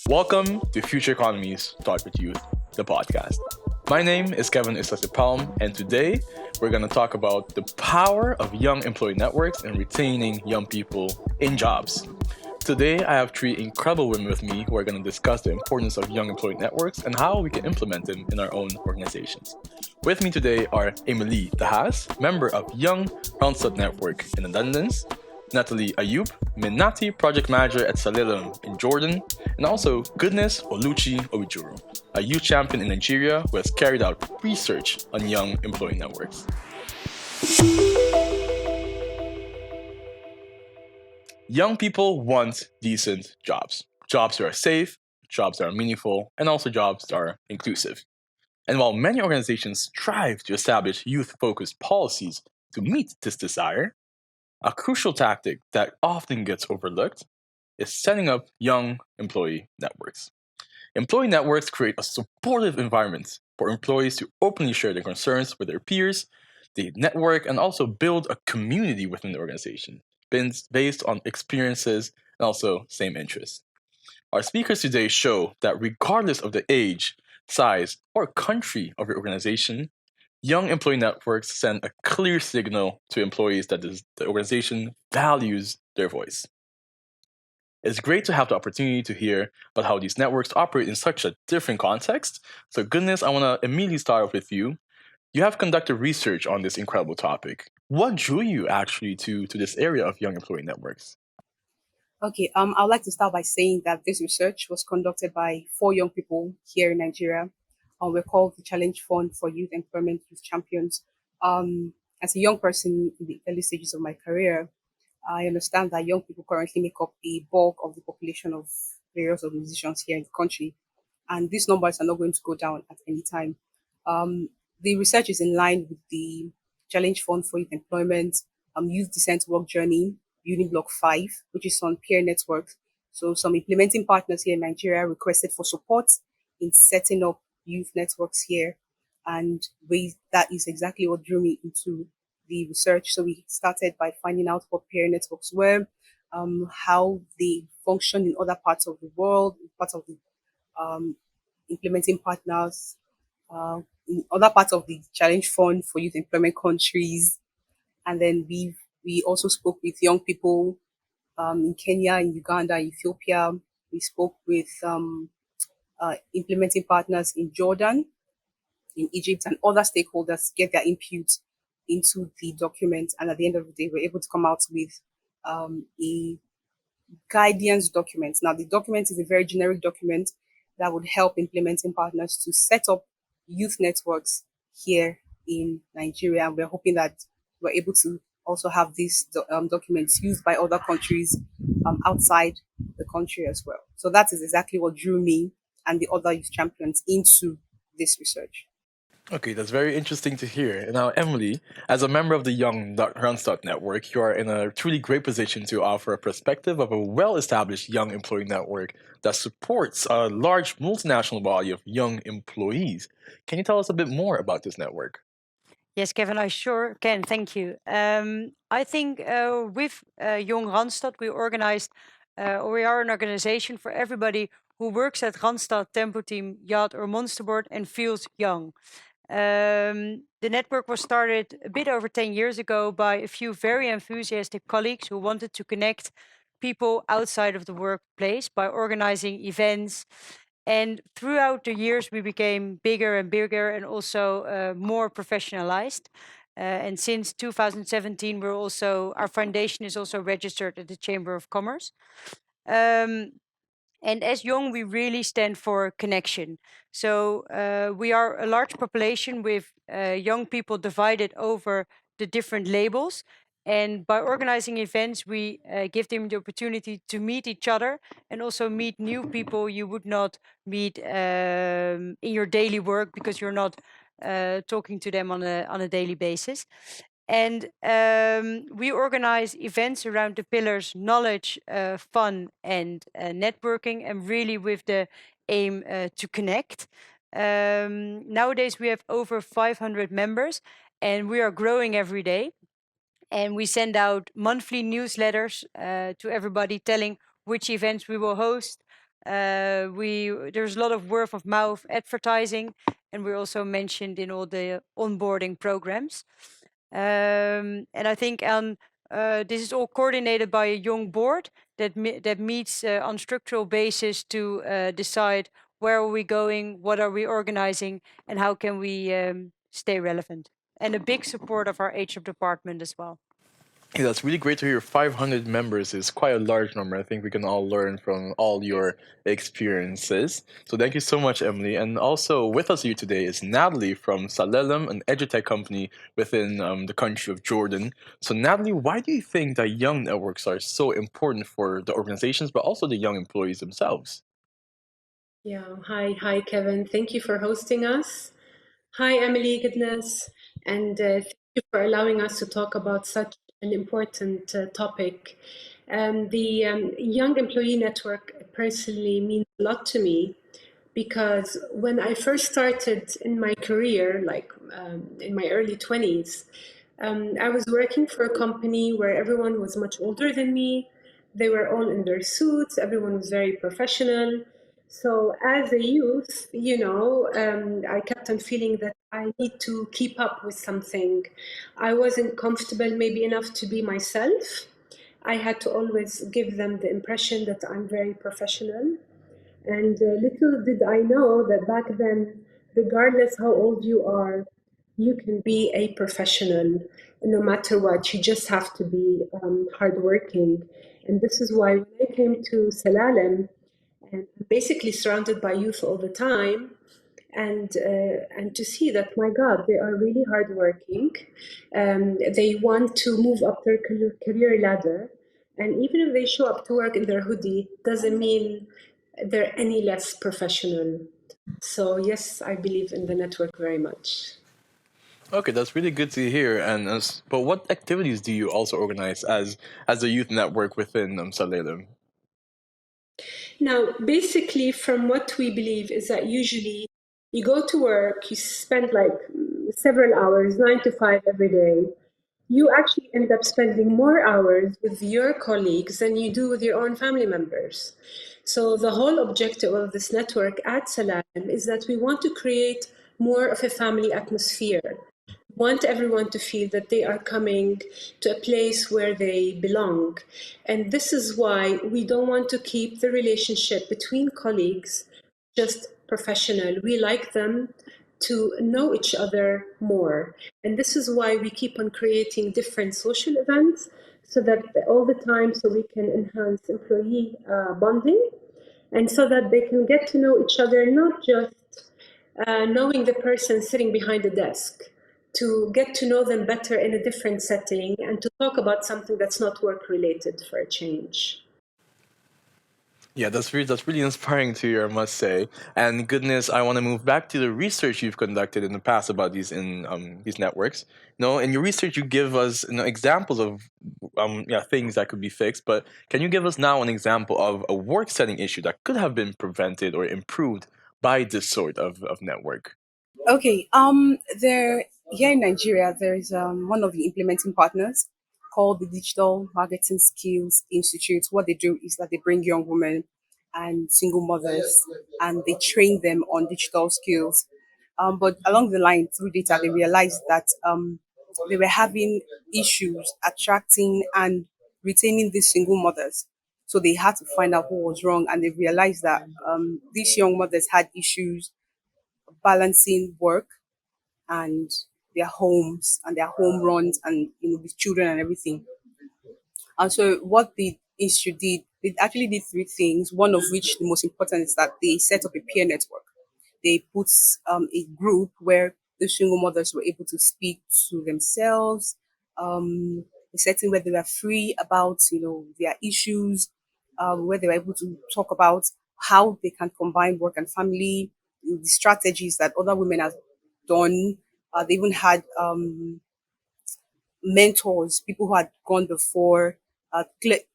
Welcome to Future Economies Start with Youth, the podcast. My name is Kevin Palm, and today we're going to talk about the power of young employee networks and retaining young people in jobs. Today, I have three incredible women with me who are going to discuss the importance of young employee networks and how we can implement them in our own organizations. With me today are Emily De Haas, member of Young Ronstadt Network in the Netherlands, Nathalie Ayoub, Minati Project Manager at Salilum in Jordan, and also Goodness Oluchi Obijuru, a youth champion in Nigeria who has carried out research on young employee networks. Young people want decent jobs. Jobs that are safe, jobs that are meaningful, and also jobs that are inclusive. And while many organizations strive to establish youth focused policies to meet this desire, a crucial tactic that often gets overlooked is setting up young employee networks. Employee networks create a supportive environment for employees to openly share their concerns with their peers. They network and also build a community within the organization based on experiences and also same interests. Our speakers today show that regardless of the age, size, or country of your organization, young employee networks send a clear signal to employees that the organization values their voice. It's great to have the opportunity to hear about how these networks operate in such a different context. So, goodness, I want to immediately start off with you. You have conducted research on this incredible topic. What drew you actually to this area of young employee networks? Okay, I'd like to start by saying that this research was conducted by four young people here in Nigeria. We're called the Challenge Fund for Youth Employment Youth Champions. As a young person in the early stages of my career, I understand that young people currently make up a bulk of the population of various organizations here in the country, and these numbers are not going to go down at any time. The research is in line with the Challenge Fund for Youth Employment, Youth Decent Work Journey, Uni Block 5, which is on peer network. So some implementing partners here in Nigeria requested for support in setting up youth networks here. And that is exactly what drew me into the research. So we started by finding out what peer networks were, how they function in other parts of the world, parts of the um, implementing partners, in other parts of the Challenge Fund for Youth Employment countries. And then we also spoke with young people in Kenya, in Uganda, Ethiopia. We spoke with implementing partners in Jordan, in Egypt, and other stakeholders to get their input into the document. And at the end of the day, we're able to come out with a guidance document. Now, the document is a very generic document that would help implementing partners to set up youth networks here in Nigeria. And we're hoping that we're able to also have these documents used by other countries outside the country as well. So that is exactly what drew me and the other youth champions into this research. Okay, that's very interesting to hear. Now, Emily, as a member of the Young Randstad Network, you are in a truly great position to offer a perspective of a well established young employee network that supports a large multinational body of young employees. Can you tell us a bit more about this network? Yes, Kevin, I sure can. Thank you. I think with Young Randstad, we are an organization for everybody who works at Randstad, Tempo Team, Yacht, or Monsterboard and feels young. The network was started a bit over 10 years ago by a few very enthusiastic colleagues who wanted to connect people outside of the workplace by organizing events. And throughout the years, we became bigger and bigger and also more professionalized. And since 2017, our foundation is also registered at the Chamber of Commerce. Um, and as Young, we really stand for connection. So we are a large population with young people divided over the different labels. And by organizing events, we give them the opportunity to meet each other and also meet new people you would not meet in your daily work because you're not talking to them on a daily basis. And we organize events around the pillars knowledge, fun, and networking, and really with the aim to connect. Nowadays, we have over 500 members, and we are growing every day. And we send out monthly newsletters to everybody telling which events we will host, There's a lot of word of mouth advertising, and we're also mentioned in all the onboarding programs. And I think this is all coordinated by a young board that meets on structural basis to decide where are we going, what are we organizing, and how can we stay relevant. And a big support of our HR department as well. Yeah, that's really great to hear. 500 members is quite a large number. I think we can all learn from all your experiences. So thank you so much, Emily. And also with us here today is Natalie from Salelem, an edutech company within the country of Jordan. So Natalie, why do you think that young networks are so important for the organizations, but also the young employees themselves? Yeah, hi, Kevin. Thank you for hosting us. Hi, Emily, goodness, and thank you for allowing us to talk about such an important topic. The Young Employee Network personally means a lot to me because when I first started in my career, like in my early 20s, I was working for a company where everyone was much older than me. They were all in their suits, everyone was very professional. So, as a youth, I kept on feeling that I need to keep up with something. I wasn't comfortable, maybe enough to be myself. I had to always give them the impression that I'm very professional. And little did I know that back then, regardless how old you are, you can be a professional no matter what. You just have to be hardworking. And this is why when I came to Salalem, and basically surrounded by youth all the time, and to see that, my God, they are really hardworking. They want to move up their career ladder, and even if they show up to work in their hoodie, doesn't mean they're any less professional. So yes, I believe in the network very much. Okay, that's really good to hear. But what activities do you also organize as a youth network within Salelem? Now, basically, from what we believe is that usually you go to work, you spend like several hours, 9 to 5 every day. You actually end up spending more hours with your colleagues than you do with your own family members. So, the whole objective of this network at Salam is that we want to create more of a family atmosphere. Want everyone to feel that they are coming to a place where they belong. And this is why we don't want to keep the relationship between colleagues just professional. We like them to know each other more. And this is why we keep on creating different social events so that all the time, so we can enhance employee bonding and so that they can get to know each other, not just knowing the person sitting behind the desk, to get to know them better in a different setting and to talk about something that's not work related for a change. Yeah, that's really inspiring to hear, I must say. And goodness, I want to move back to the research you've conducted in the past about these networks. In your research, you give us examples of things that could be fixed. But can you give us now an example of a work setting issue that could have been prevented or improved by this sort of network? Okay. There here in Nigeria, there is one of the implementing partners called the Digital Marketing Skills Institute. What they do is that they bring young women and single mothers, and they train them on digital skills. But along the line, through data, they realized that they were having issues attracting and retaining these single mothers. So they had to find out what was wrong, and they realized that these young mothers had issues balancing work and their homes and their home runs and with children and everything. And so what the institute did, they actually did three things. One of which, the most important, is that they set up a peer network. They put a group where the single mothers were able to speak to themselves, a setting where they were free about their issues, where they were able to talk about how they can combine work and family, the strategies that other women have done. They even had mentors, people who had gone before,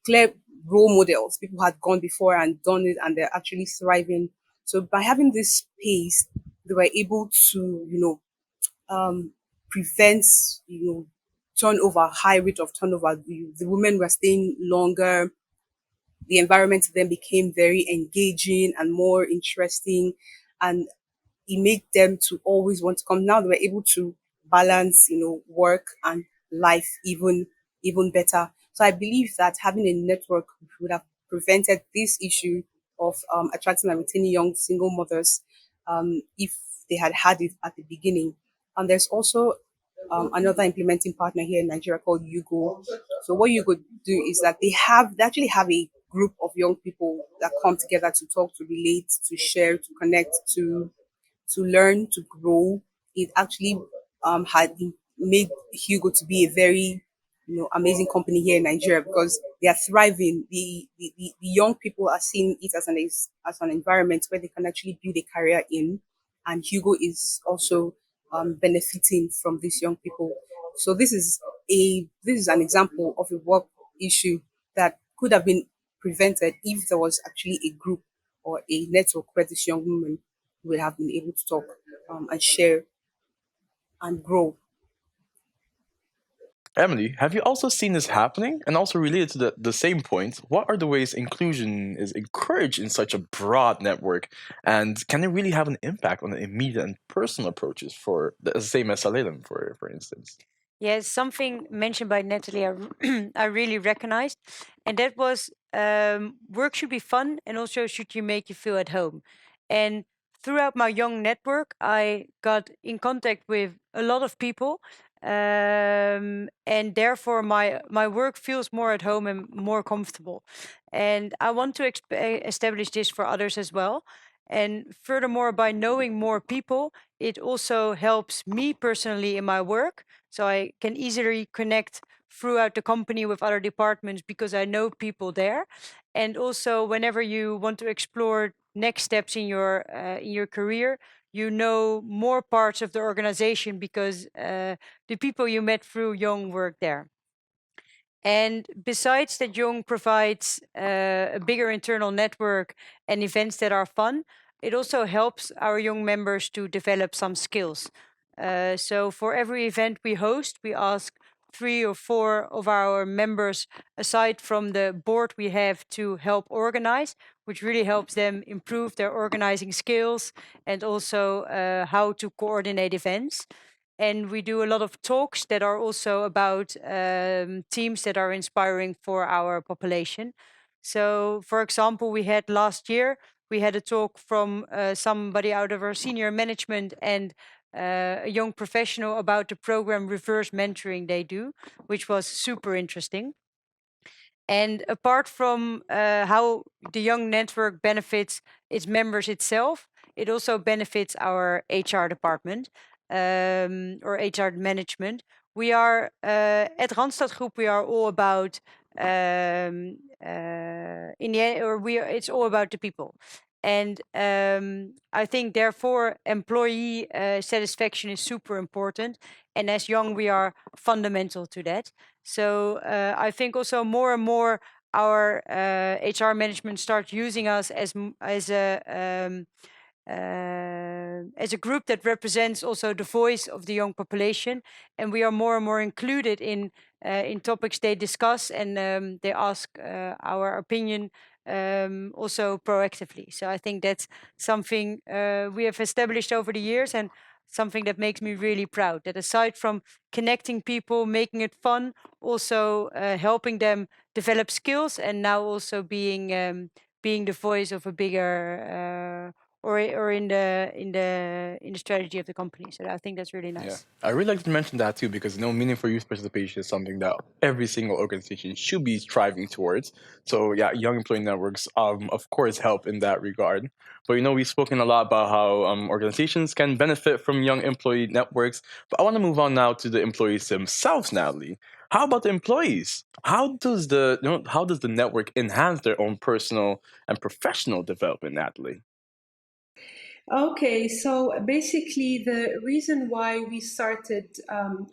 clear role models, people who had gone before and done it, and they're actually thriving. So by having this space, they were able to, prevent, turnover, high rate of turnover. The women were staying longer. the environment then became very engaging and more interesting, and it made them to always want to come. Now they were able to balance, work and life even better. So I believe that having a network would have prevented this issue of attracting and retaining young single mothers, if they had it at the beginning. And there's also another implementing partner here in Nigeria called Yugo. So what Yugo do is that they actually have a group of young people that come together to talk, to relate, to share, to connect, to learn, to grow. It actually had made Hugo to be a very amazing company here in Nigeria because they are thriving. The young people are seeing it as an environment where they can actually build a career in, and Hugo is also benefiting from these young people. So this is an example of a work issue that could have been prevented if there was actually a group or a network where these young women will have been able to talk and share and grow. Emily, have you also seen this happening? And also related to the same point, what are the ways inclusion is encouraged in such a broad network? And can it really have an impact on the immediate and personal approaches for the same as Salem, for instance? Yes, something mentioned by Natalie I really recognized, and that was work should be fun and also should you make you feel at home. And throughout my young network, I got in contact with a lot of people, and therefore my work feels more at home and more comfortable. And I want to establish this for others as well. And furthermore, by knowing more people, it also helps me personally in my work, so I can easily connect throughout the company with other departments because I know people there. And also, whenever you want to explore next steps in your career, you know more parts of the organization because the people you met through Young work there. And besides that, Young provides a bigger internal network and events that are fun. It also helps our young members to develop some skills. So for every event we host, we ask 3 or 4 of our members, aside from the board we have, to help organize, which really helps them improve their organizing skills and also how to coordinate events. And we do a lot of talks that are also about teams that are inspiring for our population. So, for example, we had last year, we had a talk from somebody out of our senior management and a young professional about the program reverse mentoring they do, which was super interesting. And apart from how the young network benefits its members itself, it also benefits our HR department or HR management. We are at Randstad Group. We are all about in the end, or we are. It's all about the people, and I think therefore employee satisfaction is super important. And as young, we are fundamental to that. So I think also more and more our HR management start using us as a group that represents also the voice of the young population, and we are more and more included in topics they discuss, and they ask our opinion also proactively. So I think that's something we have established over the years, and something that makes me really proud. That aside from connecting people, making it fun, also helping them develop skills, and now also being the voice of a bigger or in the strategy of the company. So I think that's really Yeah, nice. I really like to mention that too because meaningful youth participation is something that every single organization should be striving towards. So yeah, young employee networks, of course, help in that regard. But we've spoken a lot about how organizations can benefit from young employee networks. But I want to move on now to the employees themselves, Natalie. How about the employees? How does the network enhance their own personal and professional development, Natalie? Okay, so basically, the reason why we started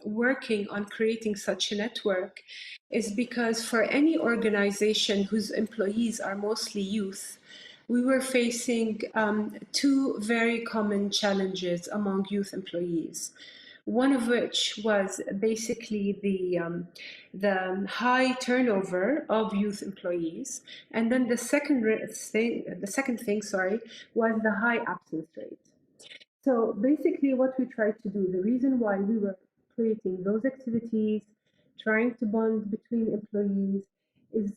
working on creating such a network is because for any organization whose employees are mostly youth, we were facing 2 very common challenges among youth employees. one of which was basically the high turnover of youth employees, and then the second thing, sorry, was the high absence rate. So basically, what we tried to do, the reason why we were creating those activities, trying to bond between employees, is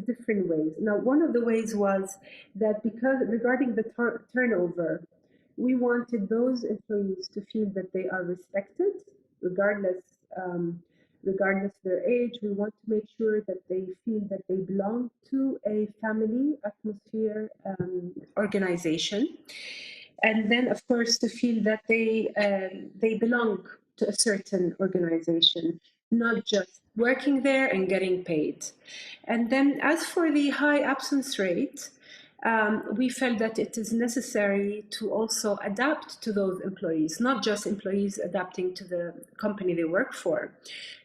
different ways. Now, one of the ways was that because regarding the turnover, we wanted those employees to feel that they are respected, regardless um, regardless their age. We want to make sure that they feel that they belong to a family atmosphere organization, and then of course to feel that they belong to a certain organization, not just working there and getting paid. And then as for the high absence rate, we felt that it is necessary to also adapt to those employees, not just employees adapting to the company they work for.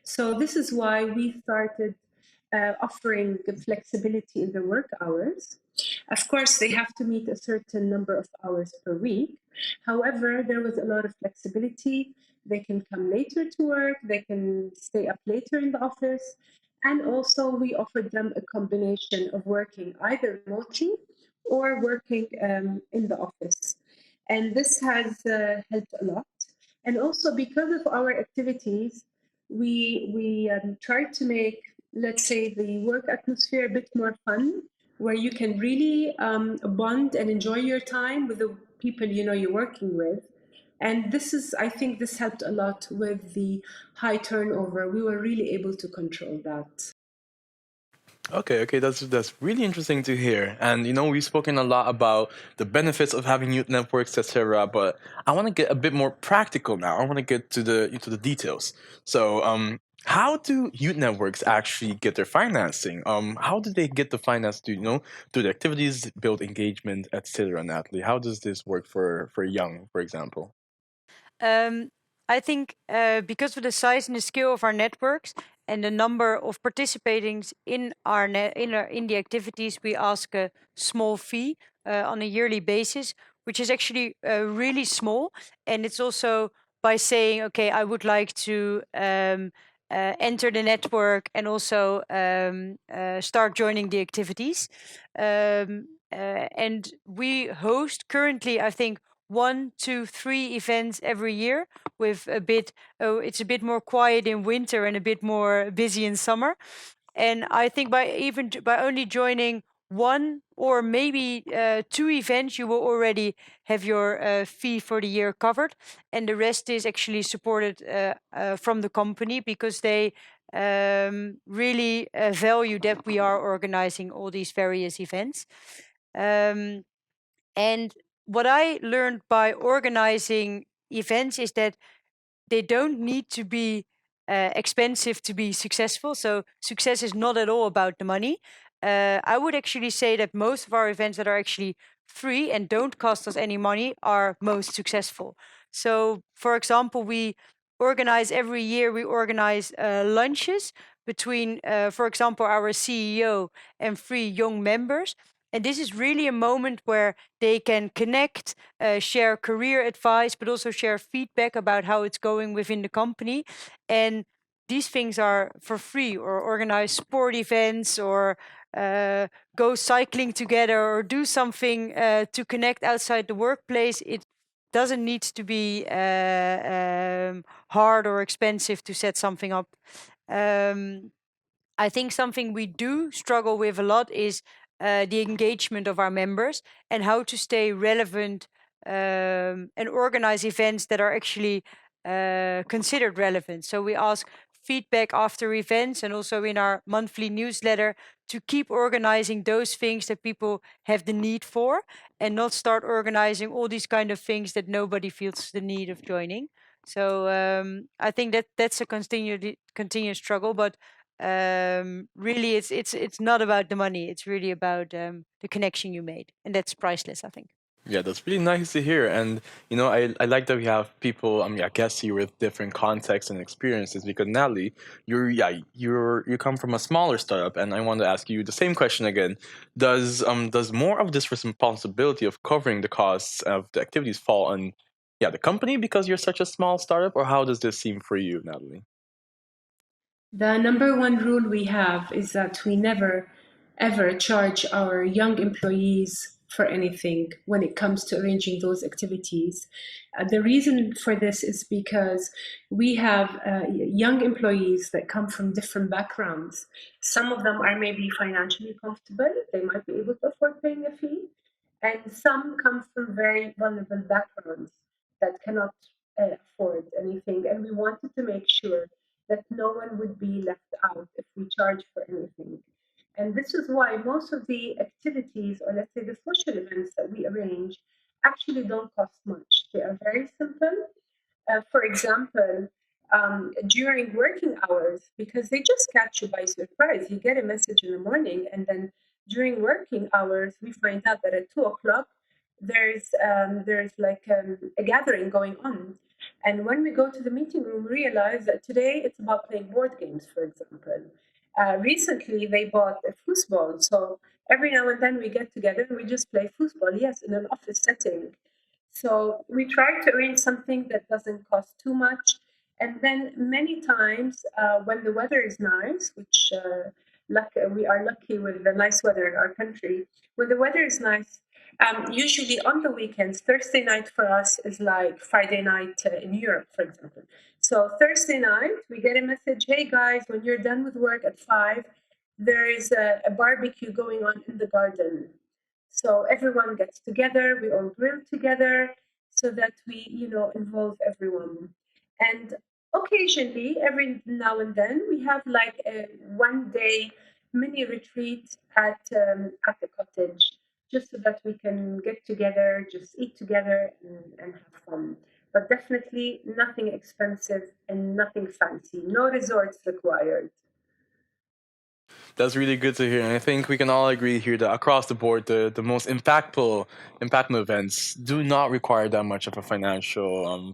So this is why we started offering flexibility in the work hours. Of course, they have to meet a certain number of hours per week. However, there was a lot of flexibility. They can come later to work, they can stay up later in the office. And also, we offered them a combination of working either remotely or working in the office. And this has helped a lot. And also, because of our activities, we tried to make, let's say, the work atmosphere a bit more fun, where you can really bond and enjoy your time with the people you're working with. And I think this helped a lot with the high turnover. We were really able to control that. Okay, that's really interesting to hear. And we've spoken a lot about the benefits of having youth networks, etc. But I want to get a bit more practical now. I want to get to the details. So, how do youth networks actually get their financing? How do they get the finance to do the activities, build engagement, etc. Natalie, how does this work for young, for example? Um, I think because of the size and the scale of our networks and the number of participating in in the activities, we ask a small fee on a yearly basis, which is actually really small. And it's also by saying, okay, I would like to enter the network and also start joining the activities. And we host currently, I think, 1, 2, 3 events every year with a bit, oh, it's a bit more quiet in winter and a bit more busy in summer. And I think by only joining one or maybe 2 events, you will already have your fee for the year covered. And the rest is actually supported from the company because they really value that we are organizing all these various events. Um, and what I learned by organizing events is that they don't need to be expensive to be successful. So success is not at all about the money. I would actually say that most of our events that are actually free and don't cost us any money are most successful. So, for example, we organize every year. We organize lunches between, for example, our CEO and 3 young members. And this is really a moment where they can connect, share career advice, but also share feedback about how it's going within the company. And these things are for free, or organize sport events, or go cycling together, or do something to connect outside the workplace. It doesn't need to be hard or expensive to set something up. Um, I think something we do struggle with a lot is the engagement of our members and how to stay relevant and organize events that are actually considered relevant. So we ask feedback after events and also in our monthly newsletter to keep organizing those things that people have the need for and not start organizing all these kind of things that nobody feels the need of joining. So I think that that's a continuous struggle, but really it's not about the money. It's really about the connection you made, and that's priceless, I think. Yeah, that's really nice to hear. And I like that we have people, I guess here with different contexts and experiences, because Natalie, you come from a smaller startup, and I want to ask you the same question again. Does more of this responsibility of covering the costs of the activities fall on the company because you're such a small startup, or how does this seem for you, Natalie? The number one rule we have is that we never ever charge our young employees for anything when it comes to arranging those activities. The reason for this is because we have young employees that come from different backgrounds. Some of them are maybe financially comfortable, they might be able to afford paying a fee, and some come from very vulnerable backgrounds that cannot afford anything. And we wanted to make sure that no one would be left out if we charge for anything. And this is why most of the activities, or let's say the social events that we arrange, actually don't cost much. They are very simple. For example, during working hours, because they just catch you by surprise. You get a message in the morning, and then during working hours, we find out that at 2 o'clock there's like a gathering going on. And when we go to the meeting room, we realize that today it's about playing board games, for example. Recently, they bought a football, so every now and then we get together and we just play football. Yes, in an office setting. So we try to arrange something that doesn't cost too much. And then many times when the weather is nice, which we are lucky with the nice weather in our country, when the weather is nice, usually on the weekends, Thursday night for us is like Friday night in Europe, for example. So Thursday night, we get a message, hey guys, when you're done with work at 5, there is a barbecue going on in the garden. So everyone gets together, we all grill together so that we, involve everyone. And occasionally, every now and then, we have like a 1 day mini retreat at the cottage, just so that we can get together, just eat together and have fun. But definitely nothing expensive and nothing fancy. No resorts required. That's really good to hear, and I think we can all agree here that across the board, the most impactful events do not require that much of a financial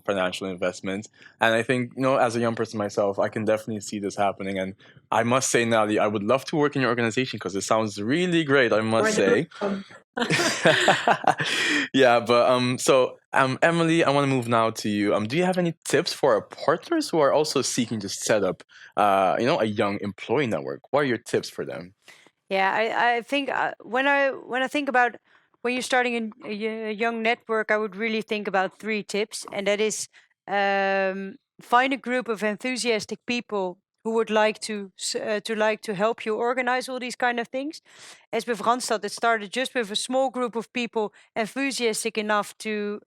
investment. And I think, as a young person myself, I can definitely see this happening. And I must say, Natalie, I would love to work in your organization because it sounds really great. I must say. Yeah, but Emily, I want to move now to you. Do you have any tips for our partners who are also seeking to set up a young employee network? What are your tips for them? Yeah, I think when I think about when you're starting a young network, I would really think about three tips, and that is find a group of enthusiastic people who would like to help you organize all these kind of things. As with Randstad, it started just with a small group of people enthusiastic enough to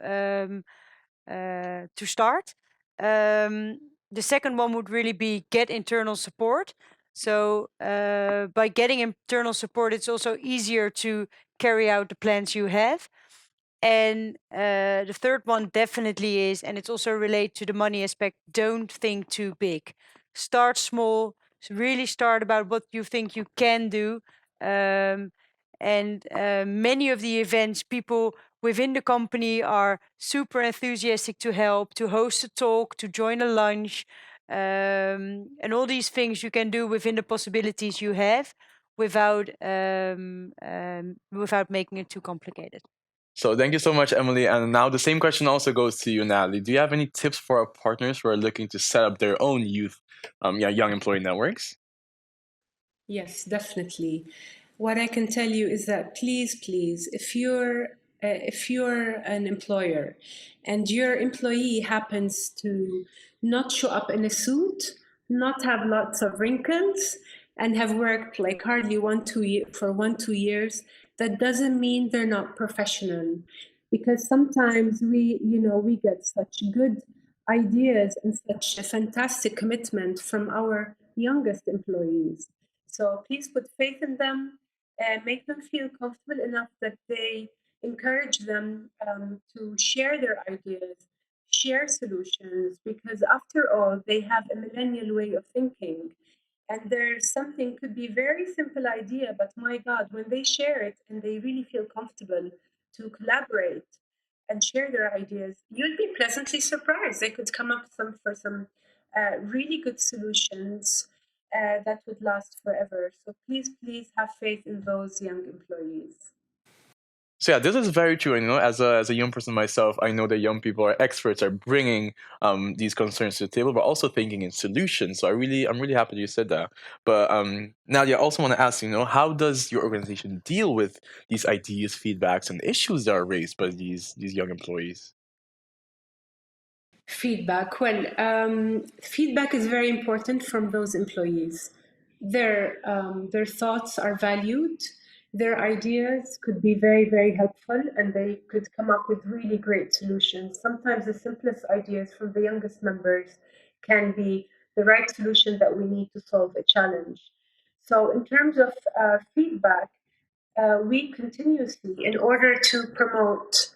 start. The second one would really be get internal support. So by getting internal support, it's also easier to carry out the plans you have. And the third one definitely is, and it's also related to the money aspect, don't think too big. Start small, really start about what you think you can do. And many of the events, people within the company are super enthusiastic to help, to host a talk, to join a lunch. And all these things you can do within the possibilities you have without making it too complicated. So thank you so much, Emily. And now the same question also goes to you, Natalie. Do you have any tips for our partners who are looking to set up their own young employee networks? Yes, definitely. What I can tell you is that please, if you're an employer and your employee happens to not show up in a suit, not have lots of wrinkles, and have worked like hardly 1-2 years, that doesn't mean they're not professional. Because sometimes we get such good ideas and such a fantastic commitment from our youngest employees. So please put faith in them and make them feel comfortable enough that they encourage them to share their ideas, share solutions, because after all, they have a millennial way of thinking. And there's something could be very simple idea, but my God, when they share it and they really feel comfortable to collaborate and share their ideas, you'll be pleasantly surprised. They could come up for some really good solutions that would last forever. So please have faith in those young employees. So yeah, this is very true. And as a young person myself, I know that young people are experts, are bringing these concerns to the table, but also thinking in solutions. So I'm really happy you said that. But Nadia, I also want to ask, how does your organization deal with these ideas, feedbacks, and issues that are raised by these young employees? Feedback. Well, feedback is very important from those employees. Their thoughts are valued. Their ideas could be very, very helpful, and they could come up with really great solutions. Sometimes the simplest ideas from the youngest members can be the right solution that we need to solve a challenge. So, in terms of feedback, we continuously, in order to promote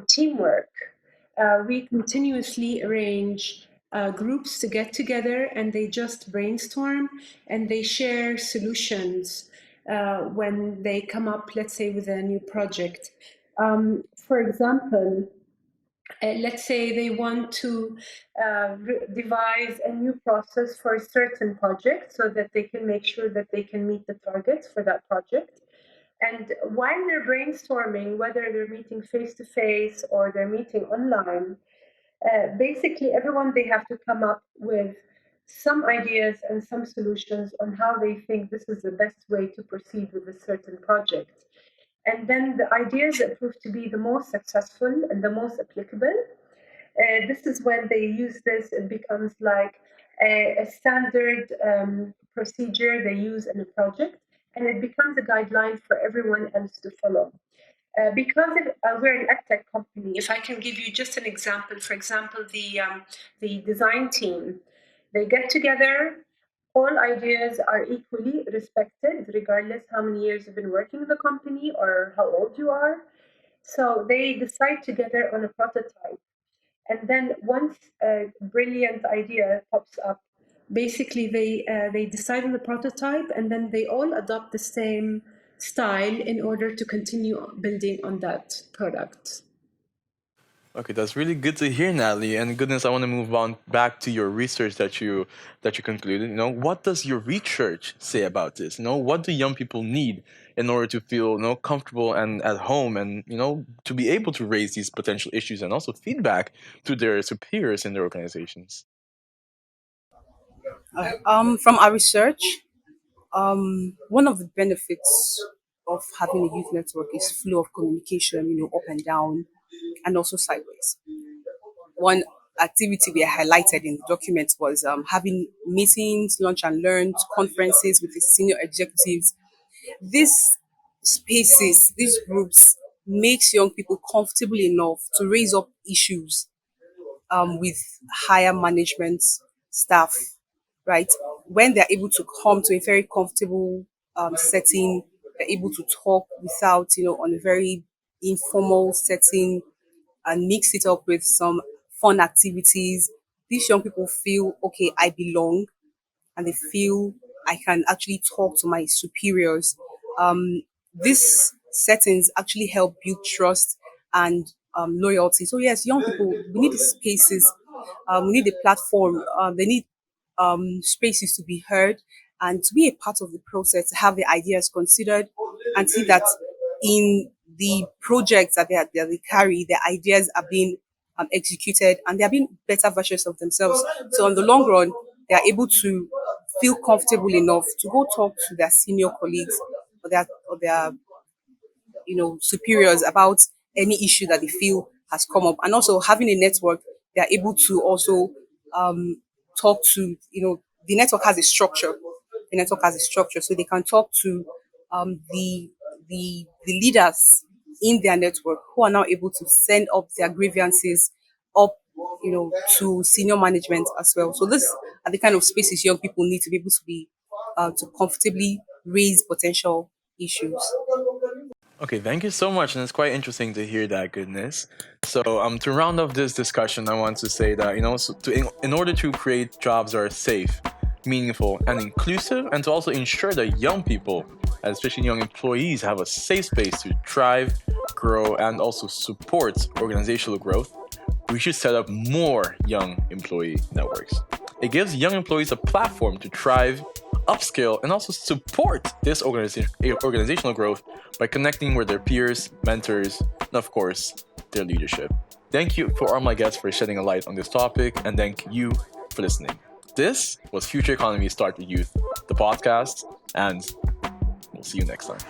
teamwork, we continuously arrange groups to get together and they just brainstorm and they share solutions when they come up, let's say, with a new project. For example, let's say they want to devise a new process for a certain project so that they can make sure that they can meet the targets for that project. And while they're brainstorming, whether they're meeting face to face or they're meeting online, basically everyone they have to come up with some ideas and some solutions on how they think this is the best way to proceed with a certain project. And then the ideas that prove to be the most successful and the most applicable, this is when they use this, it becomes like a standard procedure they use in a project, and it becomes a guideline for everyone else to follow. Because we're an edtech company, if I can give you just an example, for example, the design team, they get together, all ideas are equally respected, regardless how many years you've been working in the company or how old you are. So they decide together on a prototype. And then once a brilliant idea pops up, basically they decide on the prototype and then they all adopt the same style in order to continue building on that product. Okay, that's really good to hear, Natalie. And goodness, I want to move on back to your research that you concluded. What does your research say about this? What do young people need in order to feel comfortable and at home, and to be able to raise these potential issues and also feedback to their superiors in their organizations? From our research, one of the benefits of having a youth network is flow of communication, up and down, and also sideways. One activity we highlighted in the document was having meetings, lunch and learns, conferences with the senior executives. These spaces, these groups, makes young people comfortable enough to raise up issues with higher management staff, right? When they're able to come to a very comfortable setting, they're able to talk without, on a very informal setting, and mix it up with some fun activities. These young people feel, okay, I belong, and they feel I can actually talk to my superiors. These settings actually help build trust and loyalty. So yes, young people, we need spaces, we need a platform. They need spaces to be heard and to be a part of the process, to have the ideas considered, and see that in the projects that they carry, their ideas are being executed and they are being better versions of themselves. So, in the long run, they are able to feel comfortable enough to go talk to their senior colleagues or their superiors about any issue that they feel has come up. And also having a network, they are able to also talk to, the network has a structure. The network has a structure, so they can talk to the leaders in their network who are now able to send up their grievances up, to senior management as well. So this are the kind of spaces young people need to be able to be to comfortably raise potential issues. Okay, thank you so much, and it's quite interesting to hear that. Goodness. So, to round off this discussion, I want to say that in order to create jobs that are safe, meaningful, and inclusive, and to also ensure that young people, and especially young employees, have a safe space to thrive, grow, and also support organizational growth, we should set up more young employee networks. It gives young employees a platform to thrive, upskill, and also support this organizational growth by connecting with their peers, mentors, and of course, their leadership. Thank you for all my guests for shedding a light on this topic, and thank you for listening. This was Future Economies Start with Youth, the podcast, and we'll see you next time.